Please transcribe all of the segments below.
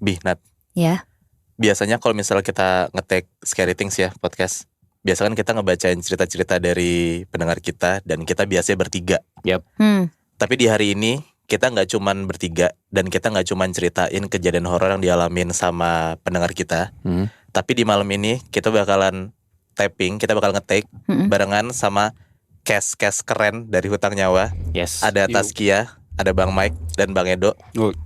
Nat. Ya. Biasanya kalau misalnya kita nge-take Scary Things ya podcast, biasa kan kita ngebacain cerita-cerita dari pendengar kita dan kita biasanya bertiga. Tapi di hari ini kita nggak cuman bertiga dan kita nggak cuman ceritain kejadian horor yang dialamin sama pendengar kita. Tapi di malam ini kita bakalan tapping, kita bakal nge-take barengan sama cast keren dari Hutang Nyawa. Yes. Ada Taskia, ada Bang Mike dan Bang Edo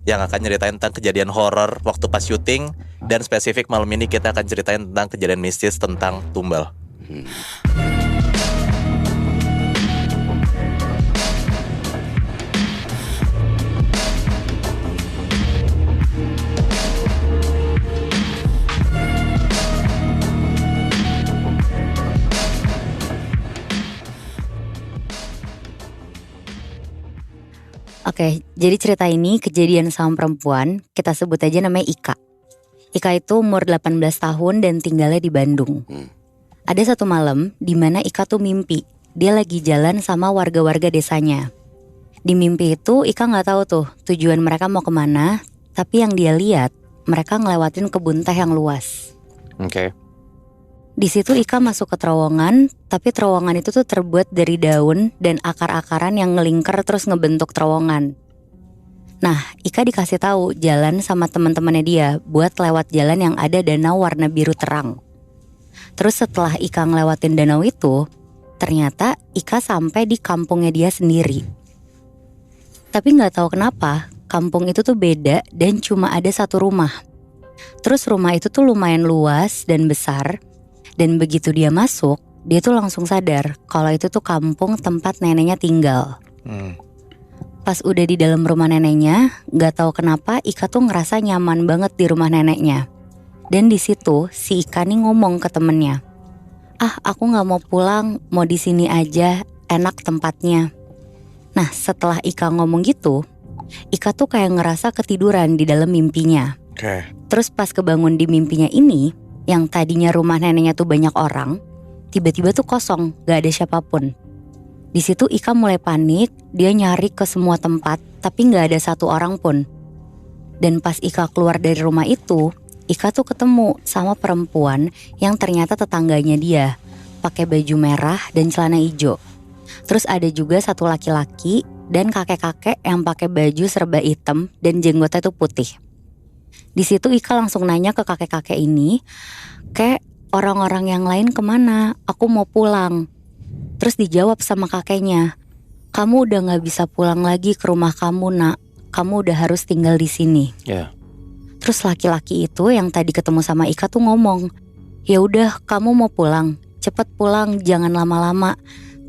yang akan nyeritain tentang kejadian horor waktu pas syuting. Dan spesifik malam ini kita akan ceritain tentang kejadian mistis tentang Tumbal. Oke, jadi cerita ini kejadian sama perempuan, kita sebut aja namanya Ika. Ika itu umur 18 tahun dan tinggalnya di Bandung. Ada satu malam di mana Ika tuh mimpi, dia lagi jalan sama warga-warga desanya. Di mimpi itu Ika gak tahu tuh tujuan mereka mau kemana, tapi yang dia lihat mereka ngelewatin kebun teh yang luas. Oke. Di situ Ika masuk ke terowongan, tapi terowongan itu tuh terbuat dari daun dan akar-akaran yang ngelingker terus ngebentuk terowongan. Nah, Ika dikasih tahu jalan sama teman-temannya dia buat lewat jalan yang ada danau warna biru terang. Terus setelah Ika ngelewatin danau itu, ternyata Ika sampai di kampungnya dia sendiri. Tapi nggak tahu kenapa, kampung itu tuh beda dan cuma ada satu rumah. Terus rumah itu tuh lumayan luas dan besar. Dan begitu dia masuk, dia tuh langsung sadar kalau itu tuh kampung tempat neneknya tinggal. Pas udah di dalam rumah neneknya, gak tahu kenapa Ika tuh ngerasa nyaman banget di rumah neneknya. Dan di situ si Ika nih ngomong ke temennya, aku gak mau pulang, mau di sini aja, enak tempatnya. Nah setelah Ika ngomong gitu, Ika tuh kayak ngerasa ketiduran di dalam mimpinya. Terus pas kebangun di mimpinya ini, yang tadinya rumah neneknya tuh banyak orang, tiba-tiba tuh kosong, gak ada siapapun. Di situ Ika mulai panik, dia nyari ke semua tempat, tapi gak ada satu orang pun. Dan pas Ika keluar dari rumah itu, Ika tuh ketemu sama perempuan yang ternyata tetangganya dia, pakai baju merah dan celana hijau. Terus ada juga satu laki-laki dan kakek-kakek yang pakai baju serba hitam dan jenggotnya tuh putih. Di situ Ika langsung nanya ke kakek-kakek ini, "Kek, orang-orang yang lain kemana? Aku mau pulang." Terus dijawab sama kakeknya, "Kamu udah gak bisa pulang lagi ke rumah kamu, Nak. Kamu udah harus tinggal di sini." Terus laki-laki itu yang tadi ketemu sama Ika tuh ngomong, "Ya udah, kamu mau pulang, cepet pulang, jangan lama-lama.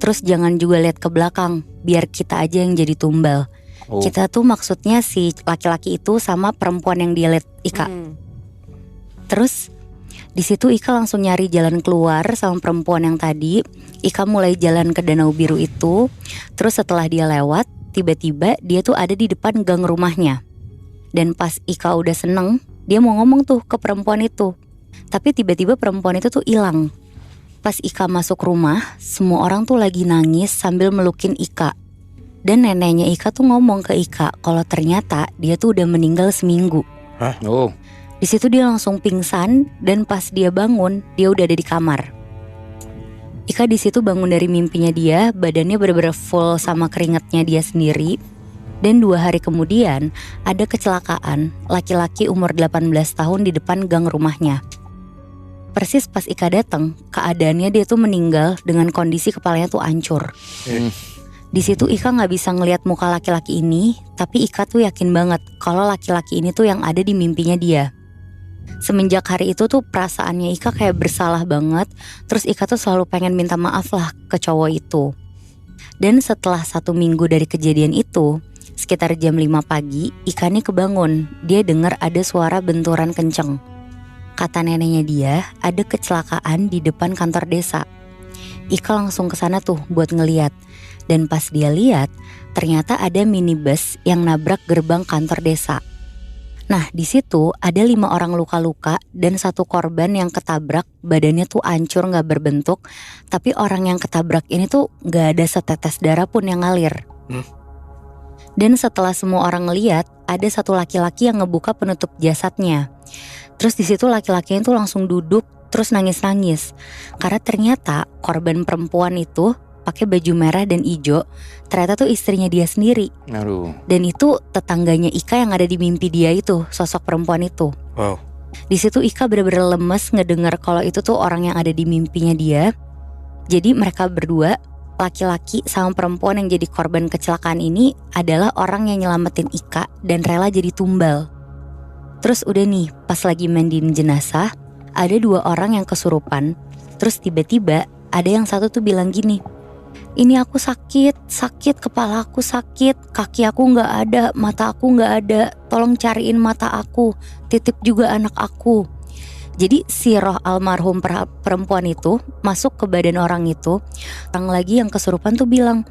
Terus jangan juga lihat ke belakang, biar kita aja yang jadi tumbal." Kita tuh maksudnya si laki-laki itu sama perempuan yang dia lihat Ika. Terus di situ Ika langsung nyari jalan keluar sama perempuan yang tadi. Ika mulai jalan ke danau biru itu. Terus setelah dia lewat, tiba-tiba dia tuh ada di depan gang rumahnya. Dan pas Ika udah seneng, dia mau ngomong tuh ke perempuan itu. Tapi tiba-tiba perempuan itu tuh hilang. Pas Ika masuk rumah, semua orang tuh lagi nangis sambil melukin Ika. Dan neneknya Ika tuh ngomong ke Ika kalau ternyata dia tuh udah meninggal seminggu. Di situ dia langsung pingsan dan pas dia bangun, dia udah ada di kamar. Ika di situ bangun dari mimpinya dia, badannya bener-bener full sama keringatnya dia sendiri. Dan 2 hari kemudian ada kecelakaan laki-laki umur 18 tahun di depan gang rumahnya. Persis pas Ika datang, keadaannya dia tuh meninggal dengan kondisi kepalanya tuh hancur. Di situ Ika nggak bisa ngelihat muka laki-laki ini, tapi Ika tuh yakin banget kalau laki-laki ini tuh yang ada di mimpinya dia. Semenjak hari itu tuh perasaannya Ika kayak bersalah banget. Terus Ika tuh selalu pengen minta maaf lah ke cowok itu. Dan setelah 1 minggu dari kejadian itu, sekitar jam 5 pagi, Ika nih kebangun. Dia dengar ada suara benturan kenceng. Kata neneknya dia, ada kecelakaan di depan kantor desa. Ika langsung ke sana tuh buat ngeliat. Dan pas dia lihat, ternyata ada minibus yang nabrak gerbang kantor desa. Nah di situ ada 5 orang luka-luka dan 1 korban yang ketabrak, badannya tuh hancur gak berbentuk. Tapi orang yang ketabrak ini tuh gak ada setetes darah pun yang ngalir. Dan setelah semua orang ngeliat, ada satu laki-laki yang ngebuka penutup jasadnya. Terus di situ laki-lakinya itu langsung duduk terus nangis-nangis. Karena ternyata korban perempuan itu pakai baju merah dan hijau, ternyata tuh istrinya dia sendiri. Aduh. Dan itu tetangganya Ika yang ada di mimpi dia itu, sosok perempuan itu. Wow. Di situ Ika bener-bener lemes ngedengar kalau itu tuh orang yang ada di mimpinya dia. Jadi mereka berdua, laki-laki sama perempuan yang jadi korban kecelakaan ini adalah orang yang nyelamatin Ika dan rela jadi tumbal. Terus udah nih, pas lagi mandiin jenazah, ada 2 orang yang kesurupan. Terus tiba-tiba ada yang satu tuh bilang gini, ini aku sakit, kepala aku sakit, kaki aku gak ada, mata aku gak ada, tolong cariin mata aku, titip juga anak aku. Jadi si roh almarhum perempuan itu masuk ke badan orang itu. Orang lagi yang kesurupan tuh bilang,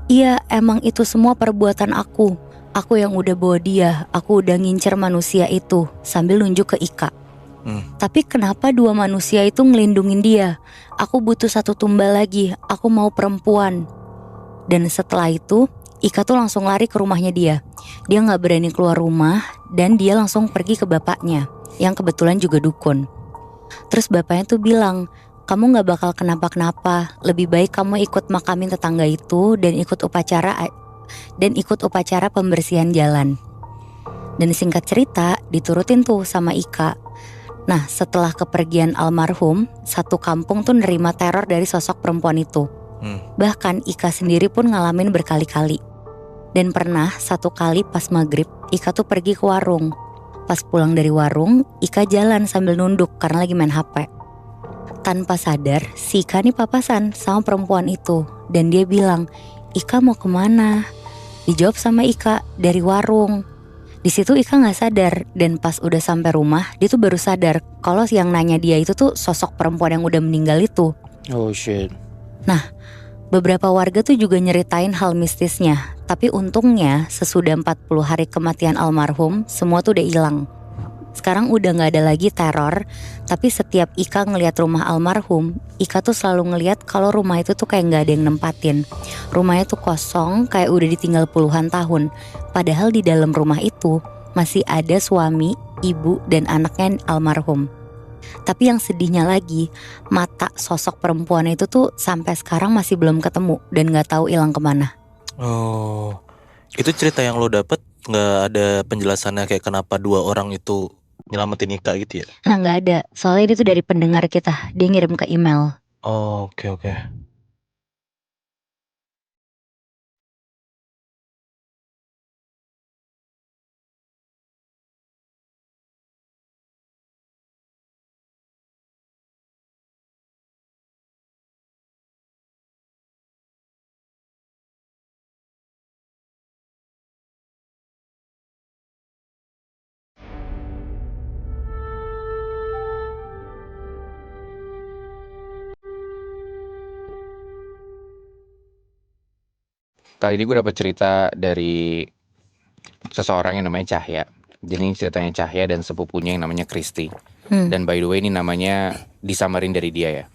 iya emang itu semua perbuatan aku yang udah bawa dia, aku udah ngincer manusia itu, sambil nunjuk ke Ika. Tapi kenapa 2 manusia itu ngelindungin dia? Aku butuh 1 tumbal lagi, aku mau perempuan. Dan setelah itu Ika tuh langsung lari ke rumahnya dia. Dia gak berani keluar rumah dan dia langsung pergi ke bapaknya yang kebetulan juga dukun. Terus bapaknya tuh bilang, kamu gak bakal kenapa-kenapa, lebih baik kamu ikut makamin tetangga itu dan ikut upacara pembersihan jalan. Dan singkat cerita diturutin tuh sama Ika. Nah setelah kepergian almarhum, satu kampung tuh nerima teror dari sosok perempuan itu. Bahkan Ika sendiri pun ngalamin berkali-kali. Dan pernah satu kali pas maghrib Ika tuh pergi ke warung. Pas pulang dari warung, Ika jalan sambil nunduk karena lagi main HP. Tanpa sadar, si Ika nih papasan sama perempuan itu. Dan dia bilang, Ika mau kemana? Dijawab sama Ika, dari warung. Di situ Ika gak sadar. Dan pas udah sampai rumah, dia tuh baru sadar kalau yang nanya dia itu tuh sosok perempuan yang udah meninggal itu. Oh shit. Nah, beberapa warga tuh juga nyeritain hal mistisnya. Tapi untungnya sesudah 40 hari kematian almarhum, semua tuh udah hilang. Sekarang udah gak ada lagi teror. Tapi setiap Ika ngelihat rumah almarhum, Ika tuh selalu ngelihat kalau rumah itu tuh kayak gak ada yang nempatin. Rumahnya tuh kosong, kayak udah ditinggal puluhan tahun. Padahal di dalam rumah itu masih ada suami, ibu, dan anaknya almarhum. Tapi yang sedihnya lagi, mata sosok perempuan itu tuh sampai sekarang masih belum ketemu dan gak tahu hilang kemana. Oh, itu cerita yang lo dapet nggak ada penjelasannya kayak kenapa 2 orang itu nyelamatin Ika gitu ya? Nah gak ada, soalnya itu dari pendengar kita, dia ngirim ke email. Oh, oke. Kali ini gue dapet cerita dari seseorang yang namanya Cahya. Jadi ini ceritanya Cahya dan sepupunya yang namanya Kristi. Dan by the way ini namanya disamarin dari dia ya.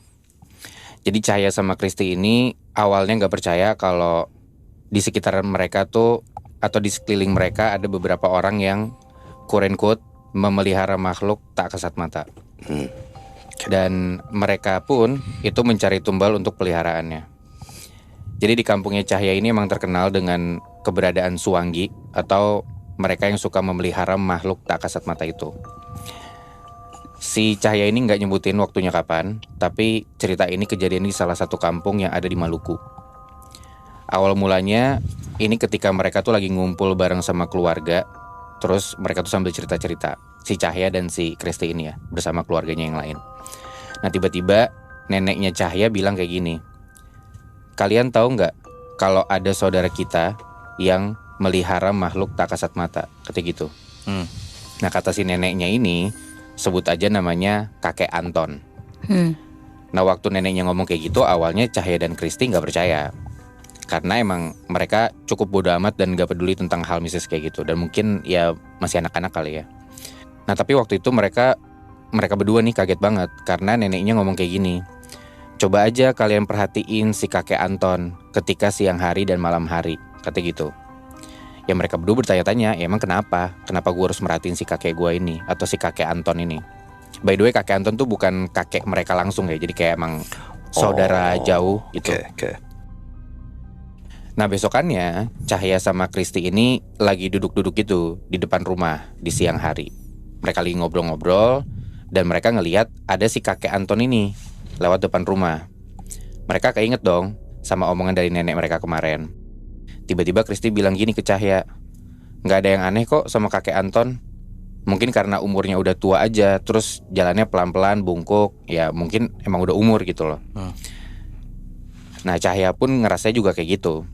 Jadi Cahya sama Kristi ini awalnya gak percaya kalau di sekitaran mereka tuh atau di sekeliling mereka ada beberapa orang yang quote unquote memelihara makhluk tak kasat mata. Dan mereka pun itu mencari tumbal untuk peliharaannya. Jadi di kampungnya Cahya ini emang terkenal dengan keberadaan suanggi atau mereka yang suka memelihara makhluk tak kasat mata itu. Si Cahya ini gak nyebutin waktunya kapan, tapi cerita ini kejadian di salah satu kampung yang ada di Maluku. Awal mulanya ini ketika mereka tuh lagi ngumpul bareng sama keluarga, terus mereka tuh sambil cerita-cerita, si Cahya dan si Kristi ini ya, bersama keluarganya yang lain. Nah tiba-tiba neneknya Cahya bilang kayak gini, kalian tahu nggak kalau ada saudara kita yang melihara makhluk tak kasat mata, kata gitu. Nah kata si neneknya ini, sebut aja namanya kakek Anton. Nah waktu neneknya ngomong kayak gitu, awalnya Cahya dan Kristi nggak percaya, karena emang mereka cukup bodo amat dan nggak peduli tentang hal mistis kayak gitu, dan mungkin ya masih anak-anak kali ya. Nah tapi waktu itu mereka berdua nih kaget banget karena neneknya ngomong kayak gini. Coba aja kalian perhatiin si kakek Anton ketika siang hari dan malam hari, kata gitu. Ya mereka berdua bertanya-tanya, emang kenapa gue harus merhatiin si kakek gue ini, atau si kakek Anton ini. By the way, kakek Anton tuh bukan kakek mereka langsung ya, jadi kayak emang saudara jauh gitu. Okay. Nah besokannya Cahya sama Kristi ini lagi duduk-duduk gitu di depan rumah di siang hari. Mereka lagi ngobrol-ngobrol dan mereka ngelihat ada si kakek Anton ini lewat depan rumah. Mereka keinget dong sama omongan dari nenek mereka kemarin. Tiba-tiba Kristi bilang gini ke Cahya, "Gak ada yang aneh kok sama kakek Anton. Mungkin karena umurnya udah tua aja, terus jalannya pelan-pelan, bungkuk. Ya mungkin emang udah umur gitu loh." Nah Cahya pun ngerasa juga kayak gitu.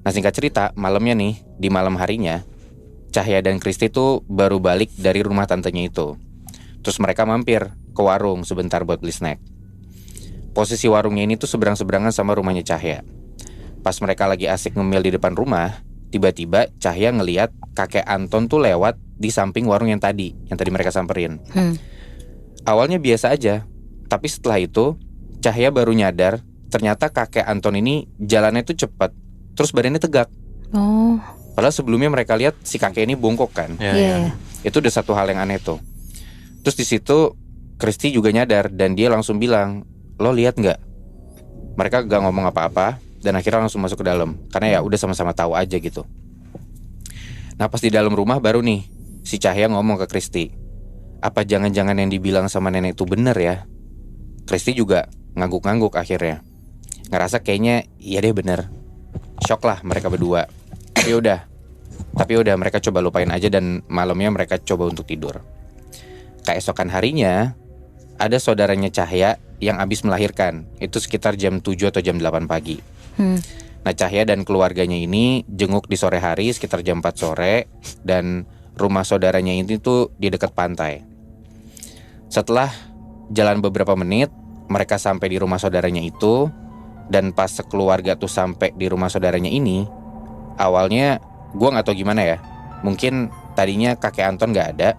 Nah singkat cerita, malamnya nih, di malam harinya, Cahya dan Kristi tuh baru balik dari rumah tantenya itu. Terus mereka mampir ke warung sebentar buat beli snack. Posisi warungnya ini tuh seberang-seberangan sama rumahnya Cahya. Pas mereka lagi asik ngemil di depan rumah, tiba-tiba Cahya ngeliat kakek Anton tuh lewat di samping warung yang tadi mereka samperin. Awalnya biasa aja, tapi setelah itu Cahya baru nyadar ternyata kakek Anton ini jalannya tuh cepat, terus badannya tegak. Padahal sebelumnya mereka lihat si kakek ini bongkok kan. Itu udah satu hal yang aneh tuh. Terus di situ Kristi juga nyadar dan dia langsung bilang, "Lo lihat nggak?" Mereka gak ngomong apa-apa dan akhirnya langsung masuk ke dalam karena ya udah sama-sama tahu aja gitu. Nah pas di dalam rumah baru nih si Cahya ngomong ke Kristi, "Apa jangan-jangan yang dibilang sama nenek itu bener ya?" Kristi juga ngangguk-ngangguk akhirnya. Ngerasa kayaknya iya deh bener. Shock lah mereka berdua. Tapi udah mereka coba lupain aja dan malamnya mereka coba untuk tidur. Keesokan harinya ada saudaranya Cahya yang abis melahirkan. Itu sekitar jam 7 atau jam 8 pagi. Nah Cahya dan keluarganya ini jenguk di sore hari sekitar jam 4 sore. Dan rumah saudaranya ini tuh di dekat pantai. Setelah jalan beberapa menit, mereka sampai di rumah saudaranya itu. Dan pas sekeluarga tuh sampai di rumah saudaranya ini, awalnya gue gak tahu gimana ya. Mungkin tadinya kakek Anton gak ada,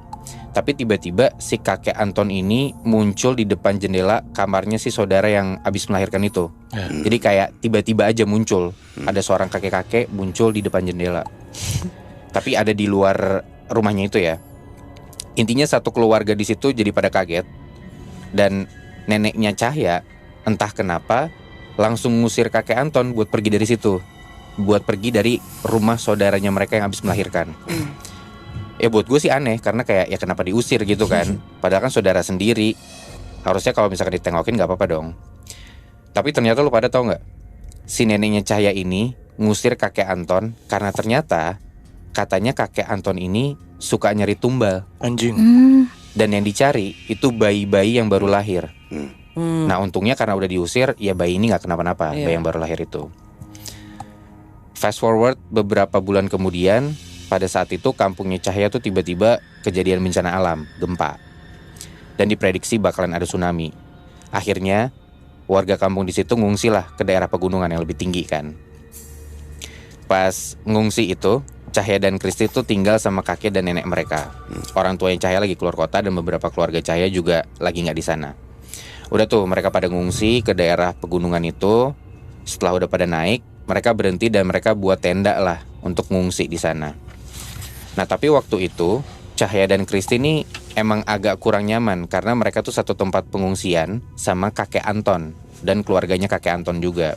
tapi tiba-tiba si kakek Anton ini muncul di depan jendela kamarnya si saudara yang abis melahirkan itu. Jadi kayak tiba-tiba aja muncul. Ada seorang kakek-kakek muncul di depan jendela. Tapi ada di luar rumahnya itu ya. Intinya satu keluarga di situ jadi pada kaget. Dan neneknya Cahya entah kenapa langsung ngusir kakek Anton buat pergi dari situ. Buat pergi dari rumah saudaranya mereka yang habis melahirkan. Ya buat gue sih aneh karena kayak ya kenapa diusir gitu kan. Padahal kan saudara sendiri. Harusnya kalau misalkan ditengokin gak apa-apa dong. Tapi ternyata lu pada tahu gak, si neneknya Cahya ini ngusir kakek Anton karena ternyata katanya kakek Anton ini suka nyari tumbal. Anjing. Dan yang dicari itu bayi-bayi yang baru lahir. Nah untungnya karena udah diusir, ya bayi ini gak kenapa-napa, bayi yang baru lahir itu. Fast forward beberapa bulan kemudian, pada saat itu kampungnya Cahya tuh tiba-tiba kejadian bencana alam, gempa. Dan diprediksi bakalan ada tsunami. Akhirnya warga kampung di situ ngungsi lah ke daerah pegunungan yang lebih tinggi kan. Pas ngungsi itu, Cahya dan Kristi tuh tinggal sama kakek dan nenek mereka. Orang tuanya Cahya lagi keluar kota dan beberapa keluarga Cahya juga lagi gak di sana. Udah tuh mereka pada ngungsi ke daerah pegunungan itu. Setelah udah pada naik, mereka berhenti dan mereka buat tenda lah untuk ngungsi di sana. Nah tapi waktu itu Cahya dan Kristi nih emang agak kurang nyaman karena mereka tuh satu tempat pengungsian sama kakek Anton dan keluarganya kakek Anton juga.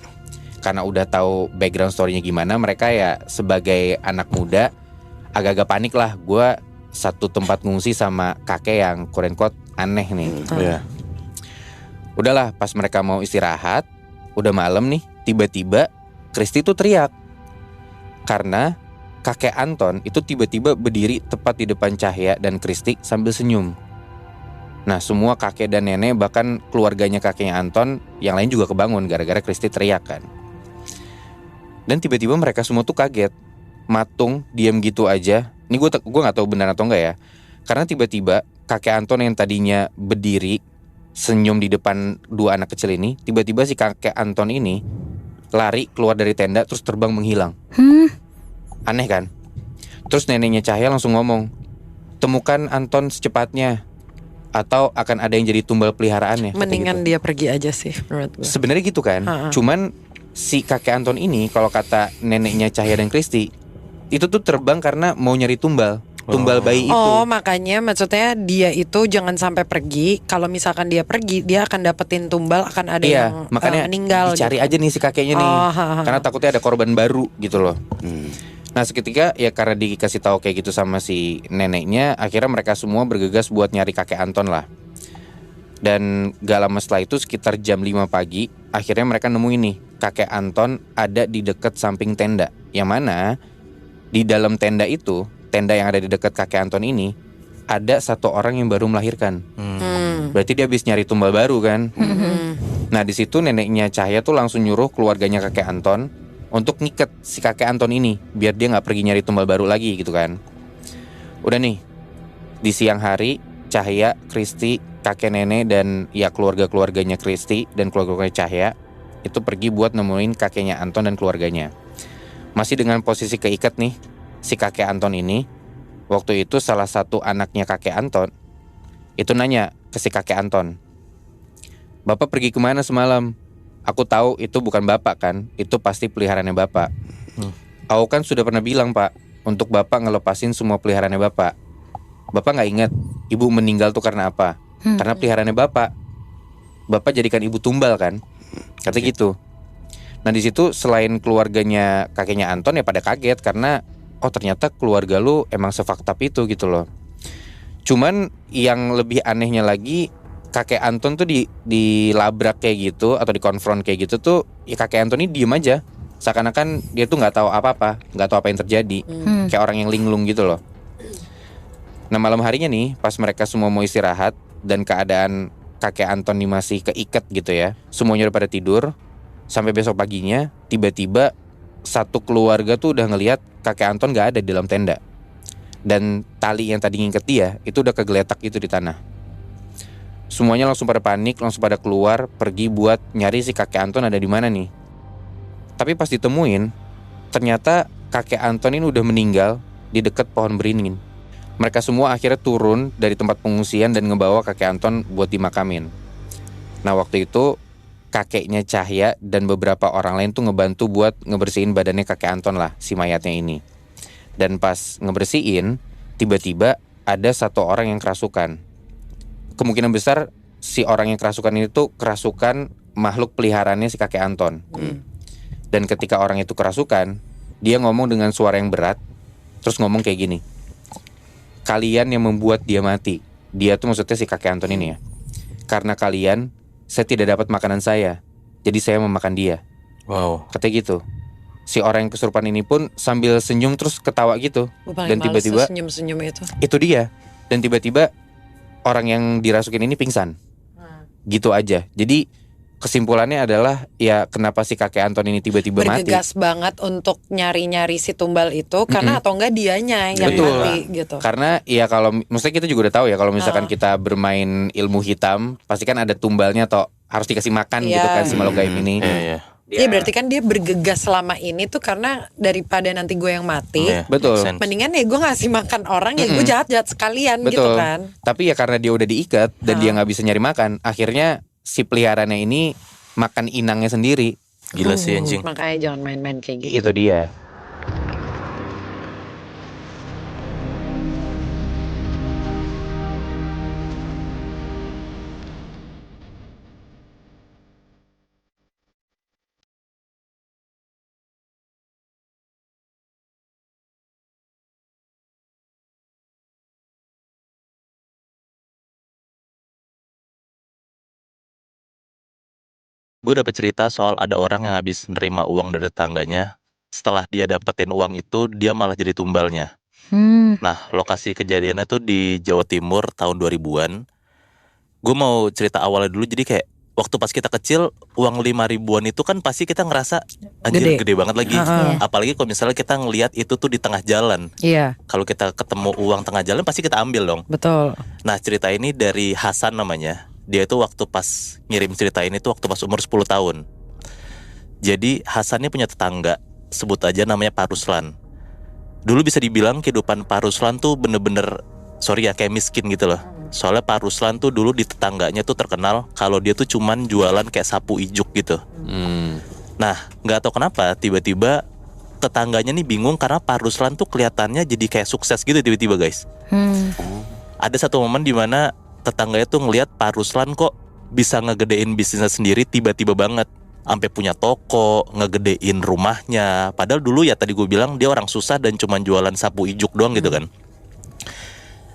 Karena udah tahu background story-nya gimana, mereka ya sebagai anak muda agak-agak panik lah. Gue satu tempat ngungsi sama kakek yang quote-unquote aneh nih. Udahlah pas mereka mau istirahat, udah malam nih, tiba-tiba Kristi tuh teriak. Karena kakek Anton itu tiba-tiba berdiri tepat di depan Cahya dan Kristi sambil senyum. Nah semua kakek dan nenek bahkan keluarganya kakeknya Anton yang lain juga kebangun gara-gara Kristi teriak kan. Dan tiba-tiba mereka semua tuh kaget, matung, diam gitu aja. Ini gue gak tahu benar atau enggak ya. Karena tiba-tiba kakek Anton yang tadinya berdiri senyum di depan dua anak kecil ini, tiba-tiba si kakek Anton ini lari keluar dari tenda terus terbang menghilang. Aneh kan? Terus neneknya Cahya langsung ngomong, "Temukan Anton secepatnya atau akan ada yang jadi tumbal peliharaannya." Mendingan gitu. Dia pergi aja sih menurut gue. Sebenarnya gitu kan. Cuman si kakek Anton ini kalau kata neneknya Cahya dan Kristi, itu tuh terbang karena mau nyari tumbal bayi itu. Oh, makanya maksudnya dia itu jangan sampai pergi. Kalau misalkan dia pergi, dia akan dapetin tumbal, akan ada yang makanya meninggal. Dicari aja nih si kakeknya nih. Karena takutnya ada korban baru gitu loh. Nah seketika ya karena dikasih tahu kayak gitu sama si neneknya, akhirnya mereka semua bergegas buat nyari kakek Anton lah. Dan gak lama setelah itu sekitar jam 5 pagi, akhirnya mereka nemuin nih kakek Anton ada di dekat samping tenda. Yang mana di dalam tenda itu, tenda yang ada di dekat kakek Anton ini, ada satu orang yang baru melahirkan. Berarti dia habis nyari tumbal baru kan. Nah di situ neneknya Cahya tuh langsung nyuruh keluarganya kakek Anton untuk ngiket si kakek Anton ini biar dia nggak pergi nyari tumbal baru lagi gitu kan. Udah nih di siang hari, Cahya, Kristi, kakek nenek dan ya keluarga-keluarganya Kristi dan keluarga-keluarganya Cahya itu pergi buat nemuin kakeknya Anton dan keluarganya. Masih dengan posisi keikat nih si kakek Anton ini. Waktu itu salah satu anaknya kakek Anton itu nanya ke si kakek Anton, "Bapak pergi kemana semalam? Aku tahu itu bukan bapak kan, itu pasti peliharaannya bapak." Aku kan sudah pernah bilang pak, untuk bapak ngelepasin semua peliharaannya bapak. Bapak gak ingat ibu meninggal tuh karena apa? Karena peliharaannya bapak. Bapak jadikan ibu tumbal kan? Kata gitu. Nah di situ selain keluarganya kakeknya Anton ya pada kaget karena oh ternyata keluarga lu emang sefaktab itu gitu loh. Cuman yang lebih anehnya lagi, kakek Anton tuh dilabrak kayak gitu atau dikonfront kayak gitu tuh ya kakek Anton ini diem aja. Seakan-akan dia tuh gak tahu apa-apa, gak tahu apa yang terjadi. Kayak orang yang linglung gitu loh. Nah malam harinya nih pas mereka semua mau istirahat dan keadaan kakek Anton ini masih keikat gitu ya, semuanya udah pada tidur. Sampai besok paginya tiba-tiba satu keluarga tuh udah ngelihat kakek Anton gak ada di dalam tenda. Dan tali yang tadi ngiket dia itu udah kegeletak gitu di tanah. Semuanya langsung pada panik, langsung pada keluar pergi buat nyari si kakek Anton ada di mana nih. Tapi pas ditemuin, ternyata kakek Anton ini udah meninggal di dekat pohon beringin. Mereka semua akhirnya turun dari tempat pengungsian dan ngebawa kakek Anton buat dimakamin. Nah waktu itu kakeknya Cahya dan beberapa orang lain tuh ngebantu buat ngebersihin badannya kakek Anton lah, si mayatnya ini. Dan pas ngebersihin, tiba-tiba ada satu orang yang kerasukan. Kemungkinan besar si orang yang kerasukan ini tuh kerasukan makhluk peliharaannya si kakek Anton. Dan ketika orang itu kerasukan, dia ngomong dengan suara yang berat, terus ngomong kayak gini, "Kalian yang membuat dia mati." Dia tuh maksudnya si kakek Anton ini ya. "Karena kalian, saya tidak dapat makanan saya, jadi saya memakan dia." Wow. Katanya gitu. Si orang yang kesurupan ini pun sambil senyum terus ketawa gitu. Dan tiba-tiba senyum-senyum itu dia. Dan tiba-tiba orang yang dirasukin ini pingsan. Gitu aja. Jadi kesimpulannya adalah ya kenapa si kakek Anton ini tiba-tiba mati. Bergegas banget untuk nyari-nyari si tumbal itu karena atau enggak dianya yang mati gitu. Karena ya kalau maksudnya kita juga udah tahu ya kalau misalkan kita bermain ilmu hitam pasti kan ada tumbalnya atau harus dikasih makan gitu kan si makhluk gaib ini. Iya berarti kan dia bergegas selama ini tuh karena daripada nanti gue yang mati. Betul. Mendingan ya gue ngasih makan orang ya gue jahat-jahat sekalian. Betul. Gitu kan. Tapi ya karena dia udah diikat dan dia gak bisa nyari makan, akhirnya si peliharaannya ini makan inangnya sendiri. Gila sih anjing. Makanya jangan main-main kayak gitu. Itu dia. Gue dapet cerita soal ada orang yang habis nerima uang dari tetangganya. Setelah dia dapetin uang itu, dia malah jadi tumbalnya. Nah, lokasi kejadiannya tuh di Jawa Timur tahun 2000-an. Gue mau cerita awalnya dulu, jadi kayak waktu pas kita kecil, uang 5 ribuan itu kan pasti kita ngerasa anjir gede banget lagi. Apalagi kalau misalnya kita ngelihat itu tuh di tengah jalan. Kalau kita ketemu uang tengah jalan pasti kita ambil dong. Betul. Nah, cerita ini dari Hasan namanya. Dia tuh waktu pas ngirim cerita ini tuh waktu pas umur 10 tahun. Jadi Hasan ini punya tetangga, sebut aja namanya Pak Ruslan. Dulu bisa dibilang kehidupan Pak Ruslan tuh bener-bener, sorry ya, kayak miskin gitu loh. Soalnya Pak Ruslan tuh dulu di tetangganya tuh terkenal kalau dia tuh cuman jualan kayak sapu ijuk gitu. Nah, gak tahu kenapa tiba-tiba tetangganya nih bingung karena Pak Ruslan tuh kelihatannya jadi kayak sukses gitu tiba-tiba guys. Ada satu momen dimana tetangganya tuh ngelihat Pak Ruslan kok bisa ngegedein bisnisnya sendiri tiba-tiba banget. Sampai punya toko, ngegedein rumahnya. Padahal dulu ya tadi gue bilang dia orang susah dan cuma jualan sapu ijuk doang gitu kan.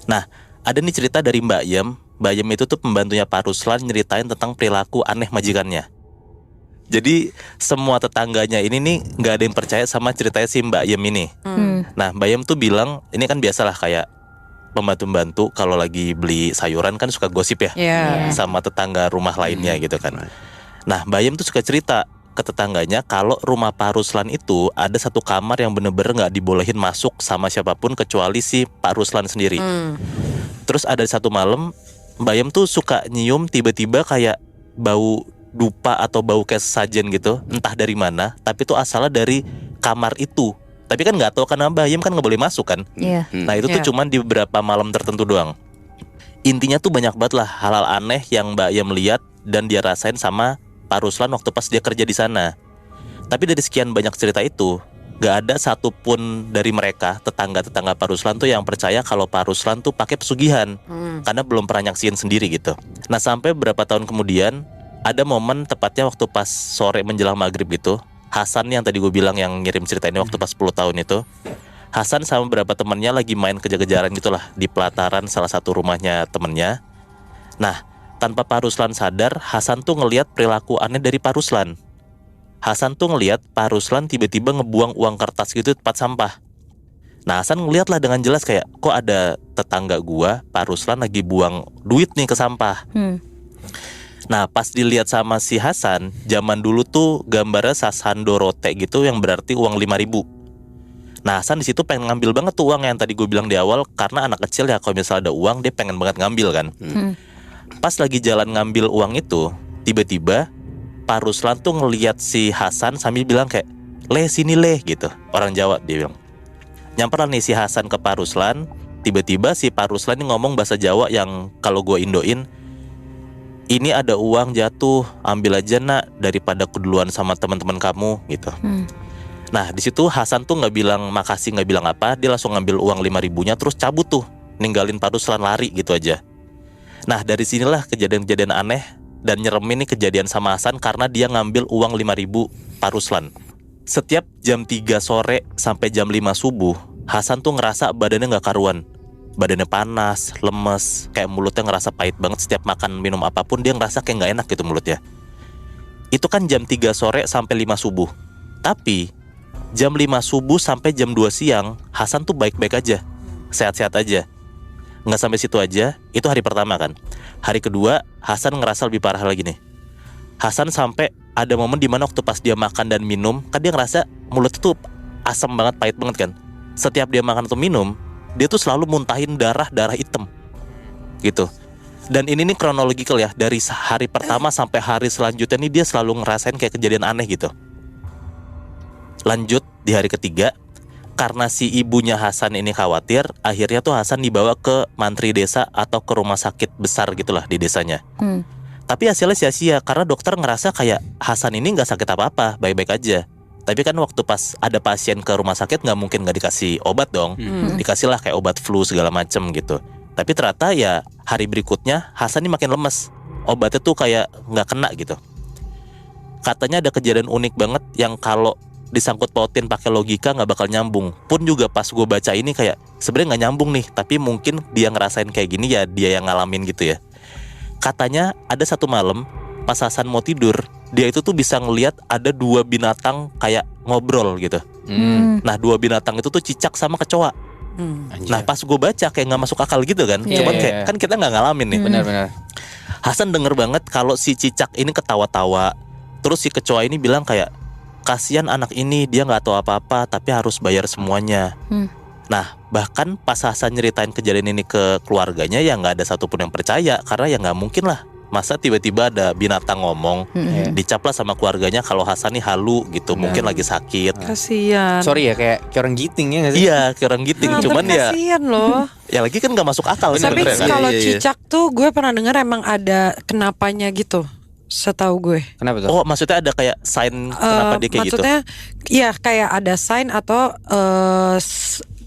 Nah, ada nih cerita dari Mbak Yem. Mbak Yem itu tuh pembantunya Pak Ruslan nyeritain tentang perilaku aneh majikannya. Jadi semua tetangganya ini nih gak ada yang percaya sama ceritanya si Mbak Yem ini. Nah, Mbak Yem tuh bilang, ini kan biasalah kayak pembantu-pembantu kalau lagi beli sayuran kan suka gosip ya sama tetangga rumah lainnya gitu kan. Nah, Mbak Yem tuh suka cerita ke tetangganya kalau rumah Pak Ruslan itu ada satu kamar yang bener-bener gak dibolehin masuk sama siapapun kecuali si Pak Ruslan sendiri. Terus ada satu malam Mbak Yem tuh suka nyium tiba-tiba kayak bau dupa atau bau kayak sesajen gitu, entah dari mana, tapi itu asalnya dari kamar itu. Tapi kan nggak tahu karena Mbak Yem kan nggak boleh masuk kan. Nah itu tuh cuman di beberapa malam tertentu doang. Intinya tuh banyak banget lah hal-hal aneh yang Mbak Yem lihat dan dia rasain sama Pak Ruslan waktu pas dia kerja di sana. Tapi dari sekian banyak cerita itu, gak ada satupun dari mereka tetangga-tetangga Pak Ruslan tuh yang percaya kalau Pak Ruslan tuh pakai pesugihan, karena belum pernah nyaksiin sendiri gitu. Nah sampai beberapa tahun kemudian ada momen tepatnya waktu pas sore menjelang maghrib gitu, Hasan yang tadi gue bilang yang ngirim cerita ini waktu pas 10 tahun itu, Hasan sama beberapa temannya lagi main kejar-kejaran gitulah di pelataran salah satu rumahnya temennya. Nah tanpa Pak Ruslan sadar, Hasan tuh ngelihat perilaku aneh dari Pak Ruslan. Hasan tuh ngelihat Pak Ruslan tiba-tiba ngebuang uang kertas gitu di tempat sampah. Nah Hasan ngeliat lah dengan jelas kayak, kok ada tetangga gua, Pak Ruslan lagi buang duit nih ke sampah. Nah pas dilihat sama si Hasan, zaman dulu tuh gambarnya sasan dorote gitu yang berarti uang 5.000. Nah Hasan di situ pengen ngambil banget tuh uang yang tadi gue bilang di awal, karena anak kecil ya kalau misalnya ada uang dia pengen banget ngambil kan. Pas lagi jalan ngambil uang itu, tiba-tiba Pak Ruslan tuh ngelihat si Hasan sambil bilang kayak, "Leh sini leh," gitu. Orang Jawa dia bilang. Nyamperan nih si Hasan ke Pak Ruslan. Tiba-tiba si Pak Ruslan ini ngomong bahasa Jawa yang kalau gue indoin, "Ini ada uang jatuh, ambil aja nak daripada keduluan sama teman-teman kamu," gitu. Nah di situ Hasan tuh nggak bilang makasih, nggak bilang apa, dia langsung ngambil uang 5.000-nya terus cabut tuh, ninggalin Pak Ruslan lari gitu aja. Nah dari sinilah kejadian-kejadian aneh dan nyeremin nih kejadian sama Hasan karena dia ngambil uang 5.000 Pak Ruslan. Setiap jam 3 sore sampai jam 5 subuh, Hasan tuh ngerasa badannya gak karuan. Badannya panas, lemes, kayak mulutnya ngerasa pahit banget. Setiap makan minum apapun dia ngerasa kayak gak enak gitu mulutnya. Itu kan jam 3 sore sampai 5 subuh. Tapi jam 5 subuh sampai jam 2 siang Hasan tuh baik-baik aja, sehat-sehat aja. Nggak sampai situ aja, itu hari pertama kan. Hari kedua, Hasan ngerasa lebih parah lagi nih. Hasan sampai ada momen dimana waktu pas dia makan dan minum, kan dia ngerasa mulutnya tuh asam banget, pahit banget kan. Setiap dia makan atau minum, dia tuh selalu muntahin darah hitam gitu. Dan ini nih kronologikal ya, dari hari pertama sampai hari selanjutnya nih dia selalu ngerasain kayak kejadian aneh gitu. Lanjut di hari ketiga, karena si ibunya Hasan ini khawatir, akhirnya tuh Hasan dibawa ke mantri desa atau ke rumah sakit besar gitulah di desanya. Tapi hasilnya sia-sia karena dokter ngerasa kayak Hasan ini gak sakit apa-apa, baik-baik aja. Tapi kan waktu pas ada pasien ke rumah sakit gak mungkin gak dikasih obat dong. Dikasih lah kayak obat flu segala macem gitu. Tapi ternyata ya hari berikutnya Hasan ini makin lemes. Obatnya tuh kayak gak kena gitu. Katanya ada kejadian unik banget yang kalau disangkut pautin pakai logika nggak bakal nyambung. Pun juga pas gue baca ini kayak sebenarnya nggak nyambung nih, tapi mungkin dia ngerasain kayak gini ya dia yang ngalamin gitu ya. Katanya ada satu malam pas Hasan mau tidur, dia itu tuh bisa ngelihat ada 2 binatang kayak ngobrol gitu. Nah 2 binatang itu tuh cicak sama kecoa. Nah pas gue baca kayak nggak masuk akal gitu kan. Cuman kayak kan kita nggak ngalamin nih. Benar-benar. Hasan denger banget kalau si cicak ini ketawa-tawa. Terus si kecoa ini bilang kayak, kasihan anak ini, dia gak tahu apa-apa tapi harus bayar semuanya. Nah bahkan pas Hasan nyeritain kejadian ini ke keluarganya ya gak ada satupun yang percaya. Karena ya gak mungkin lah, masa tiba-tiba ada binatang ngomong. Dicap lah sama keluarganya kalau Hasan nih halu gitu. Mungkin lagi sakit. Kasian. Sorry ya kayak orang giting ya gak sih? Iya kayak orang giting. Cuman ya kasian loh. Ya lagi kan gak masuk akal. Tapi kalau cicak tuh gue pernah dengar emang ada kenapanya gitu. setahu gue. Kenapa tuh? Oh, maksudnya ada kayak sign kenapa dia kayak maksudnya, ya kayak ada sign atau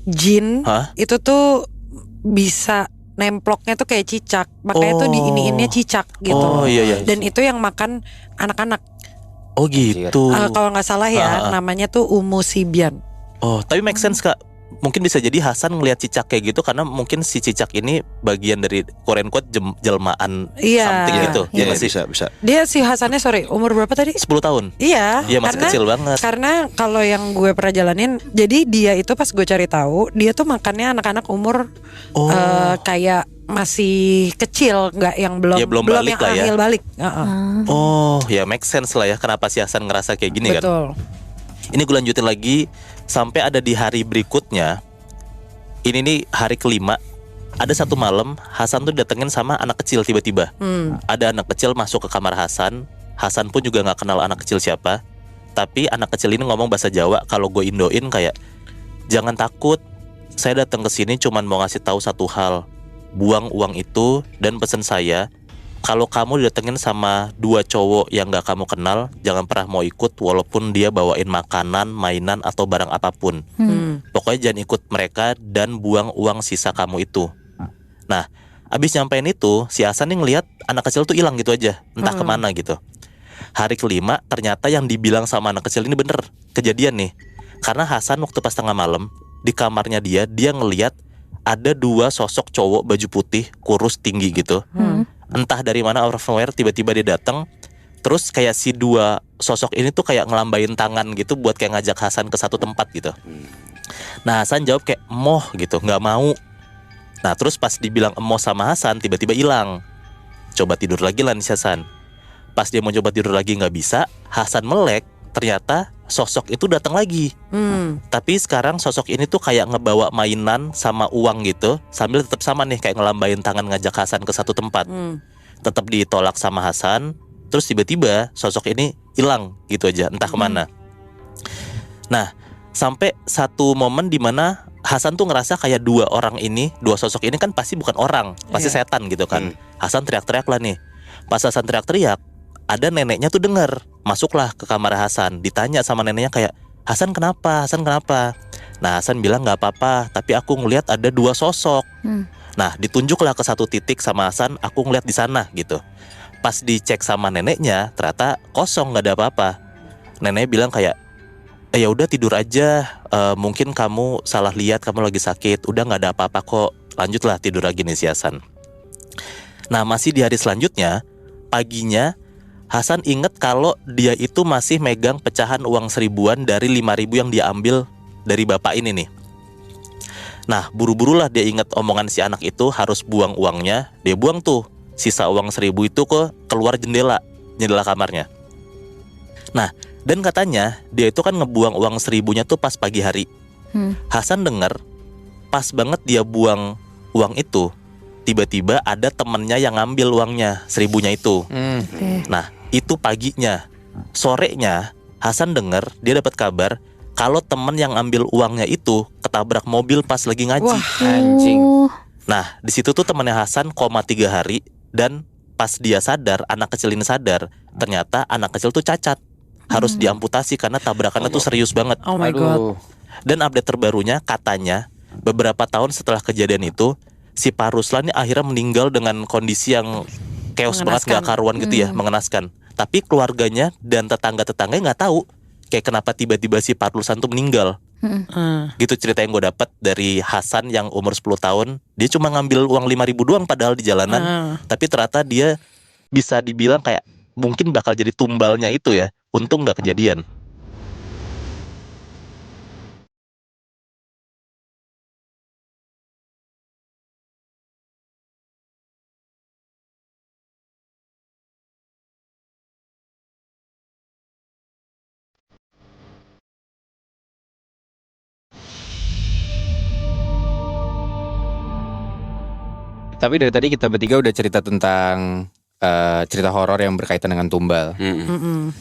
jin itu tuh bisa nemploknya tuh kayak cicak, makanya tuh diiniinnya cicak gitu. Oh iya. Dan itu yang makan anak-anak. Oh gitu. Kalau nggak salah ya, namanya tuh umusibian. Oh, tapi make sense Kak. Mungkin bisa jadi Hasan ngelihat cicak kayak gitu karena mungkin si cicak ini bagian dari Korean quote jelmaan something gitu. Iya, bisa. Dia si Hasannya umur berapa tadi? 10 tahun. Iya, masih kecil banget. Karena kalau yang gue pernah jalanin, jadi dia itu pas gue cari tahu, dia tuh makannya anak-anak umur kayak masih kecil, nggak yang belum balik yang lah ya. balik. Oh, ya make sense lah ya kenapa si Hasan ngerasa kayak gini. Betul. Kan. Ini gue lanjutin lagi sampai ada di hari berikutnya. Ini nih hari kelima. Ada satu malam Hasan tuh datengin sama anak kecil tiba-tiba. Ada anak kecil masuk ke kamar Hasan. Hasan pun juga nggak kenal anak kecil siapa. Tapi anak kecil ini ngomong bahasa Jawa. Kalau gue indoin kayak, jangan takut, saya datang ke sini cuman mau ngasih tahu satu hal. Buang uang itu dan pesan saya, kalau kamu didatengin sama 2 cowok yang gak kamu kenal, jangan pernah mau ikut walaupun dia bawain makanan, mainan, atau barang apapun. Pokoknya jangan ikut mereka dan buang uang sisa kamu itu. Nah, abis nyampein itu, si Hasan nih ngeliat anak kecil tuh hilang gitu aja, entah kemana gitu. Hari kelima, ternyata yang dibilang sama anak kecil ini bener, kejadian nih. Karena Hasan waktu pas tengah malam, di kamarnya dia ngeliat ada 2 sosok cowok baju putih, kurus, tinggi gitu. Entah dari mana out of nowhere tiba-tiba dia datang. Terus kayak si 2 sosok ini tuh kayak ngelambain tangan gitu buat kayak ngajak Hasan ke satu tempat gitu. Nah Hasan jawab kayak emoh gitu, gak mau. Nah terus pas dibilang emoh sama Hasan tiba-tiba hilang. Coba tidur lagi lah nih Hasan. Pas dia mau coba tidur lagi gak bisa, Hasan melek, ternyata sosok itu datang lagi. Tapi sekarang sosok ini tuh kayak ngebawa mainan sama uang gitu, sambil tetap sama nih kayak ngelambain tangan ngajak Hasan ke satu tempat. Tetap ditolak sama Hasan. Terus tiba-tiba sosok ini hilang gitu aja, entah kemana. Nah sampai satu momen dimana Hasan tuh ngerasa kayak 2 sosok ini kan pasti bukan orang, pasti setan gitu kan. Hasan teriak-teriak lah nih. Pas Hasan teriak-teriak, ada neneknya tuh dengar, masuklah ke kamar Hasan. Ditanya sama neneknya kayak, Hasan kenapa? Nah Hasan bilang gak apa-apa, tapi aku ngeliat ada 2 sosok. Nah ditunjuklah ke satu titik sama Hasan, aku ngeliat di sana gitu. Pas dicek sama neneknya, ternyata kosong, gak ada apa-apa. Neneknya bilang kayak, ya udah tidur aja, mungkin kamu salah lihat, kamu lagi sakit, udah gak ada apa-apa kok, lanjutlah tidur lagi nih si Hasan. Nah masih di hari selanjutnya, paginya Hasan inget kalau dia itu masih megang pecahan uang 1000-an dari 5.000 yang dia ambil dari bapak ini nih. Nah buru-burulah dia inget omongan si anak itu harus buang uangnya. Dia buang tuh sisa uang 1.000 itu ke keluar jendela kamarnya. Nah dan katanya dia itu kan ngebuang uang 1.000-nya tuh pas pagi hari. Hasan denger pas banget dia buang uang itu, tiba-tiba ada temennya yang ngambil uangnya 1.000-nya itu. Nah itu paginya. Sorenya Hasan denger, dia dapat kabar kalau temen yang ambil uangnya itu ketabrak mobil pas lagi ngaji. Wah, anjing. Nah di situ tuh temennya Hasan koma 3 hari. Dan pas dia sadar, anak kecil ini sadar, ternyata anak kecil tuh cacat, harus diamputasi karena tabrakannya tuh serius banget. Oh my god. Dan update terbarunya katanya beberapa tahun setelah kejadian itu, si Pak Ruslan akhirnya meninggal dengan kondisi yang chaos banget, gak karuan gitu ya, mengenaskan. Tapi keluarganya dan tetangga-tetangganya gak tahu kayak kenapa tiba-tiba si Pak Ruslan tuh meninggal. Gitu cerita yang gue dapat dari Hasan yang umur 10 tahun. Dia cuma ngambil uang 5.000 doang padahal di jalanan. Tapi ternyata dia bisa dibilang kayak mungkin bakal jadi tumbalnya itu ya. Untung gak kejadian. Tapi dari tadi kita bertiga udah cerita tentang cerita horor yang berkaitan dengan tumbal.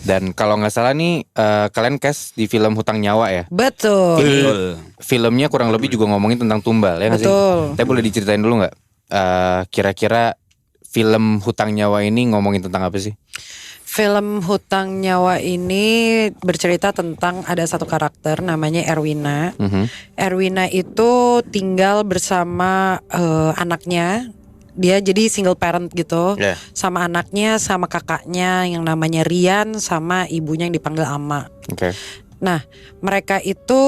Dan kalau nggak salah nih kalian cast di film Hutang Nyawa ya. Betul. Filmnya kurang lebih juga ngomongin tentang tumbal ya nggak sih? Betul. Tapi boleh diceritain dulu nggak? Kira-kira film Hutang Nyawa ini ngomongin tentang apa sih? Film Hutang Nyawa ini bercerita tentang ada satu karakter namanya Erwina. Erwina itu tinggal bersama anaknya. Dia jadi single parent gitu, sama anaknya, sama kakaknya yang namanya Rian, sama ibunya yang dipanggil Ama. Nah, mereka itu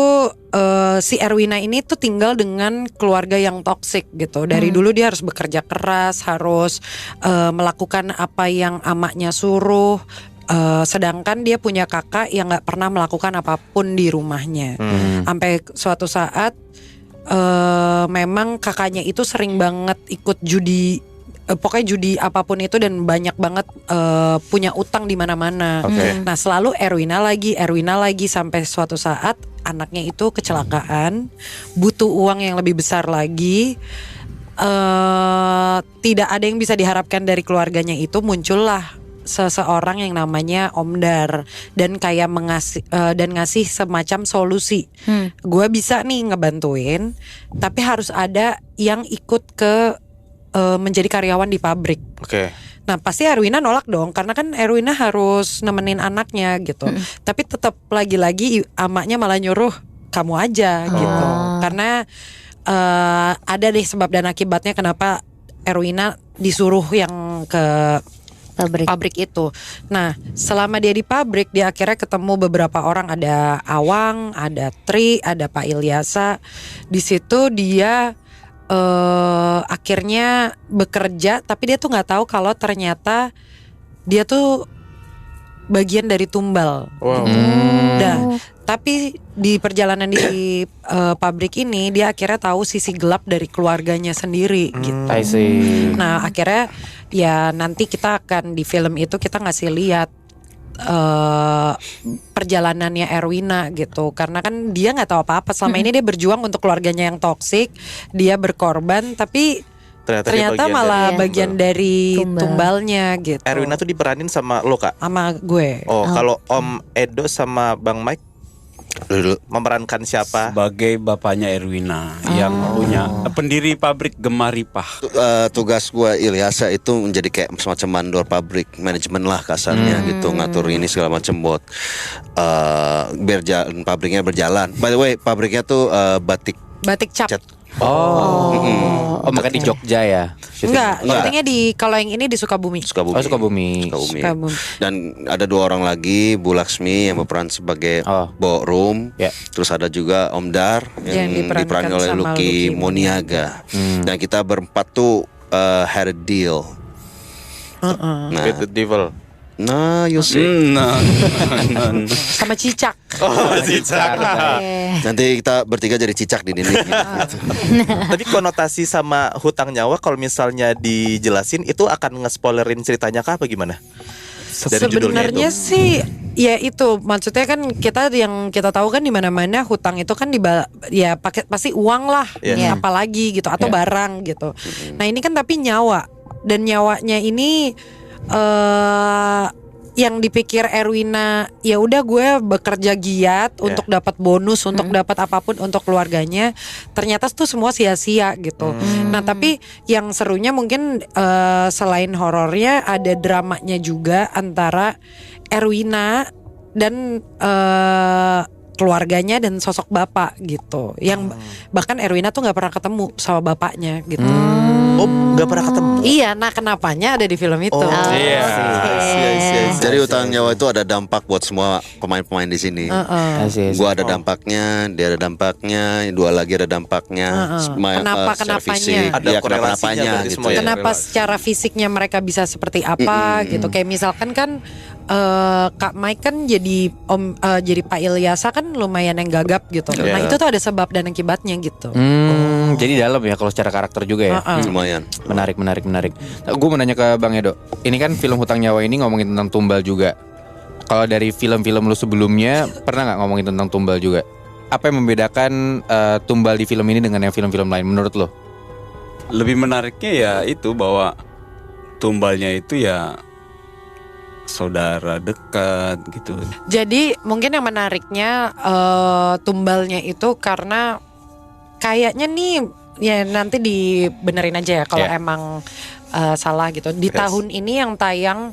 si Erwina ini tuh tinggal dengan keluarga yang toksik gitu. Dari dulu dia harus bekerja keras, harus melakukan apa yang amaknya suruh. Sedangkan dia punya kakak yang nggak pernah melakukan apapun di rumahnya. Sampai suatu saat memang kakaknya itu sering banget ikut judi. Pokoknya judi apapun itu dan banyak banget punya utang di mana-mana. Nah, selalu Erwina lagi sampai suatu saat anaknya itu kecelakaan, butuh uang yang lebih besar lagi. Tidak ada yang bisa diharapkan dari keluarganya itu, muncullah seseorang yang namanya Om Dar dan kayak ngasih semacam solusi. Gue bisa nih ngebantuin, tapi harus ada yang ikut ke menjadi karyawan di pabrik. Nah, pasti Erwina nolak dong, karena kan Erwina harus nemenin anaknya gitu. Tapi tetap lagi-lagi amaknya malah nyuruh kamu aja gitu. Karena ada deh sebab dan akibatnya kenapa Erwina disuruh yang ke pabrik itu. Nah, selama dia di pabrik, dia akhirnya ketemu beberapa orang, ada Awang, ada Tri, ada Pak Ilyasa. Di situ dia akhirnya bekerja, tapi dia tuh nggak tahu kalau ternyata dia tuh bagian dari tumbal. Nah, tapi di perjalanan di pabrik ini dia akhirnya tahu sisi gelap dari keluarganya sendiri gitu. Nah, akhirnya ya nanti kita akan di film itu kita ngasih lihat perjalanannya Erwina gitu, karena kan dia nggak tahu apa-apa selama ini. Dia berjuang untuk keluarganya yang toksik, dia berkorban, tapi ternyata malah bagian dari tumbalnya gitu. Erwina tuh diperanin sama lo, Kak? Sama gue. Kalau Om Edo sama Bang Mike memerankan siapa? Sebagai bapaknya Erwina yang punya pendiri pabrik Gemaripah. Tugas gue Ilyasa itu menjadi kayak semacam mandor pabrik, manajemen lah kasarnya gitu, ngatur ini segala macam buat biar pabriknya berjalan. By the way, pabriknya tuh batik cap. Makanya di Jogja ya? Enggak, syutingnya kalau yang ini di Sukabumi. Sukabumi. Dan ada 2 orang lagi, Bu Laksmi yang berperan sebagai Bo Rum. Terus ada juga Om Dar yang diperankan oleh Lucky Moniaga. Dan kita berempat tuh had a deal. With the devil. Nah, you see. Sama Cicak. Cicak. Nanti kita bertiga jadi cicak di dinding gitu. Tapi konotasi sama hutang nyawa kalau misalnya dijelasin itu akan nge-spoilerin ceritanya kah apa gimana? Sebenarnya sih ya itu maksudnya kan yang kita tahu kan di mana-mana hutang itu kan ya pakai pasti uang lah, apalagi gitu atau barang gitu. Nah, ini kan tapi nyawa, dan nyawanya ini yang dipikir Erwina, ya udah gue bekerja giat untuk dapat bonus, untuk dapat apapun untuk keluarganya, ternyata tuh semua sia-sia gitu. Nah, tapi yang serunya mungkin selain horornya ada dramanya juga antara Erwina dan keluarganya dan sosok bapak gitu. Yang bahkan Erwina tuh nggak pernah ketemu sama bapaknya gitu. Nggak pernah ketemu. Iya, nah kenapanya ada di film itu. Jadi hutang nyawa itu ada dampak buat semua pemain-pemain di sini. Gua ada dampaknya, dia ada dampaknya, 2 lagi ada dampaknya. Kenapa-kenapanya? Ada korelasinya gitu. Kenapa secara fisiknya mereka bisa seperti apa gitu. Kayak misalkan kan Kak Mike kan jadi jadi Pak Ilyasa kan lumayan yang gagap gitu. Nah, itu tuh ada sebab dan akibatnya gitu. Jadi dalam ya kalau secara karakter juga ya. Lumayan. Menarik. Nah, gue mau nanya ke Bang Edo. Ini kan film Hutang Nyawa ini ngomongin tentang tumbal juga. Kalau dari film-film lu sebelumnya pernah nggak ngomongin tentang tumbal juga? Apa yang membedakan tumbal di film ini dengan yang film-film lain menurut lo? Lebih menariknya ya itu bahwa tumbalnya itu ya saudara dekat gitu. Jadi mungkin yang menariknya tumbalnya itu karena kayaknya nih ya nanti dibenerin aja ya kalau emang salah gitu. Di tahun ini yang tayang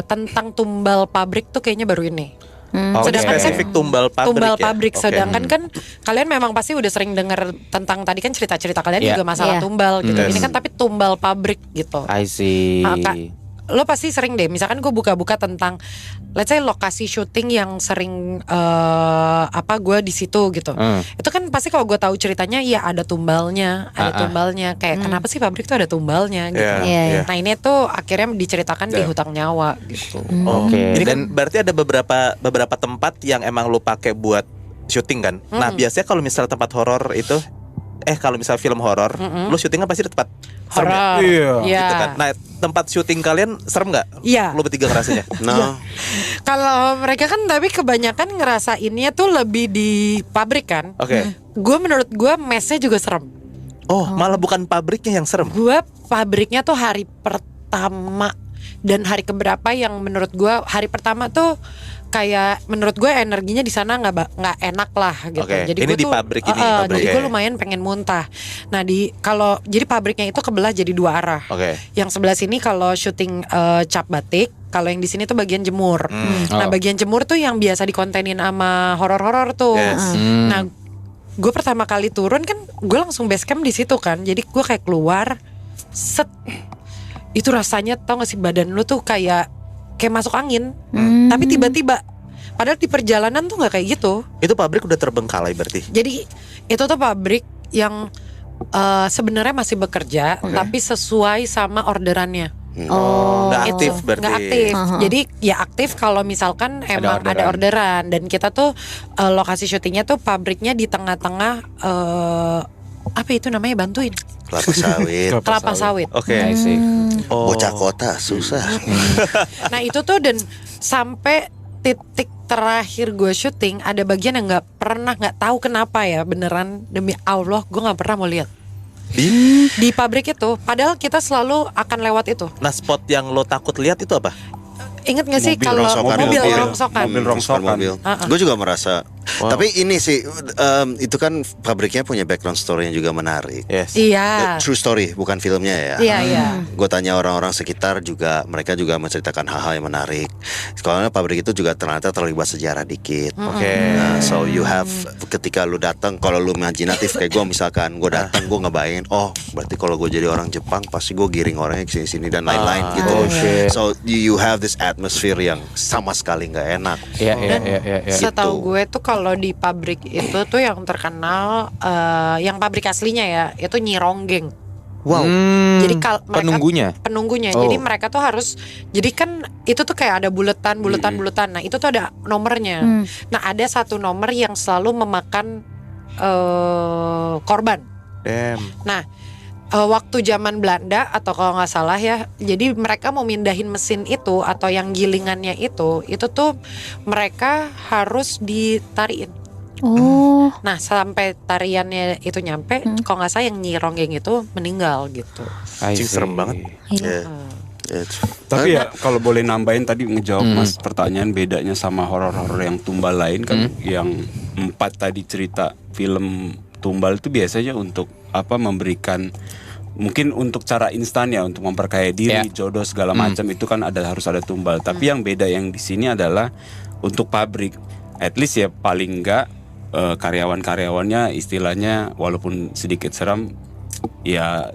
tentang tumbal pabrik tuh kayaknya baru ini. Sedangkan spesifik tumbal pabrik ya? Sedangkan kan kalian memang pasti udah sering dengar tentang tadi kan cerita-cerita kalian juga masalah tumbal gitu. Ini kan tapi tumbal pabrik gitu. I see. Lo pasti sering deh, misalkan gue buka-buka tentang let's say lokasi syuting yang sering gue di situ gitu. Itu kan pasti kalau gue tahu ceritanya ya ada tumbalnya, kayak kenapa sih pabrik tuh ada tumbalnya gitu. Nah ini tuh akhirnya diceritakan di Hutang Nyawa gitu. Ini kan berarti ada beberapa tempat yang emang lo pakai buat syuting kan. Nah biasanya kalau misalnya tempat horor itu kalau misalnya film horor, lo syutingnya pasti di tempat horor. Gitu kan. Nah, tempat syuting kalian serem nggak? Iya. Lo bertiga ngerasanya? Kalau mereka kan tapi kebanyakan ngerasainnya tuh lebih di pabrik kan. Menurut gue mesnya juga serem. Malah bukan pabriknya yang serem. Gue pabriknya tuh hari pertama dan hari keberapa yang menurut gue hari pertama tuh kayak menurut gue energinya di sana nggak enak lah gitu. Jadi ini gue di tuh pabrik ini. Jadi gue lumayan pengen muntah. Nah jadi pabriknya itu kebelah jadi 2 arah. Yang sebelah sini kalau syuting cap batik, kalau yang di sini tuh bagian jemur. Nah bagian jemur tuh yang biasa dikontenin sama horor-horor tuh. Nah gue pertama kali turun kan gue langsung base camp di situ kan. Jadi gue kayak keluar set. Itu rasanya tau gak sih badan lu tuh kayak masuk angin. Tapi tiba-tiba padahal di perjalanan tuh gak kayak gitu. Itu pabrik udah terbengkalai berarti. Jadi itu tuh pabrik yang sebenarnya masih bekerja tapi sesuai sama orderannya. Nggak aktif berarti. Nggak aktif. Jadi ya aktif kalau misalkan emang ada orderan. Dan kita tuh lokasi syutingnya tuh pabriknya di tengah-tengah apa itu namanya, bantuin kelapa sawit. Bocah kota susah. Nah itu tuh dan sampai titik terakhir gue syuting ada bagian yang nggak tahu kenapa ya, beneran demi Allah gue nggak pernah mau lihat di pabrik itu. Padahal kita selalu akan lewat itu. Nah spot yang lo takut lihat itu apa? Ingat gak sih kalau mobil rongsokan? Gue juga merasa. Tapi ini sih itu kan pabriknya punya background story yang juga menarik. Iya. True story, bukan filmnya ya. Iya. Gue tanya orang-orang sekitar juga, mereka juga menceritakan hal-hal yang menarik. Soalnya pabrik itu juga ternyata terlibat sejarah dikit. Nah, so you have ketika lu datang, kalau lu imajinatif kayak gue misalkan, gue datang gue ngebayangin, berarti kalau gue jadi orang Jepang pasti gue giring orangnya ke sini dan lain-lain gitu. So you have this atmosphere yang sama sekali nggak enak. Setahu gue tuh kalau di pabrik itu tuh yang terkenal yang pabrik aslinya ya itu Nyi Ronggeng. Jadi penunggunya. Jadi mereka tuh harus, jadi kan itu tuh kayak ada buletan. Nah itu tuh ada nomornya. Nah ada satu nomor yang selalu memakan korban. Nah waktu zaman Belanda atau kalau nggak salah ya, jadi mereka mau mindahin mesin itu atau yang gilingannya itu tuh mereka harus ditariin. Nah sampai tariannya itu nyampe, kalau nggak salah yang Nyi Ronggeng itu meninggal gitu. Serem banget. Tapi ya kalau boleh nambahin tadi ngejawab Mas pertanyaan bedanya sama horor-horor yang tumbal lain kan, yang 4 tadi cerita film tumbal itu biasanya untuk memberikan mungkin untuk cara instan ya, untuk memperkaya diri, jodoh segala macam itu kan harus ada tumbal. Tapi yang beda yang di sini adalah untuk pabrik, at least ya paling enggak karyawan-karyawannya istilahnya walaupun sedikit seram ya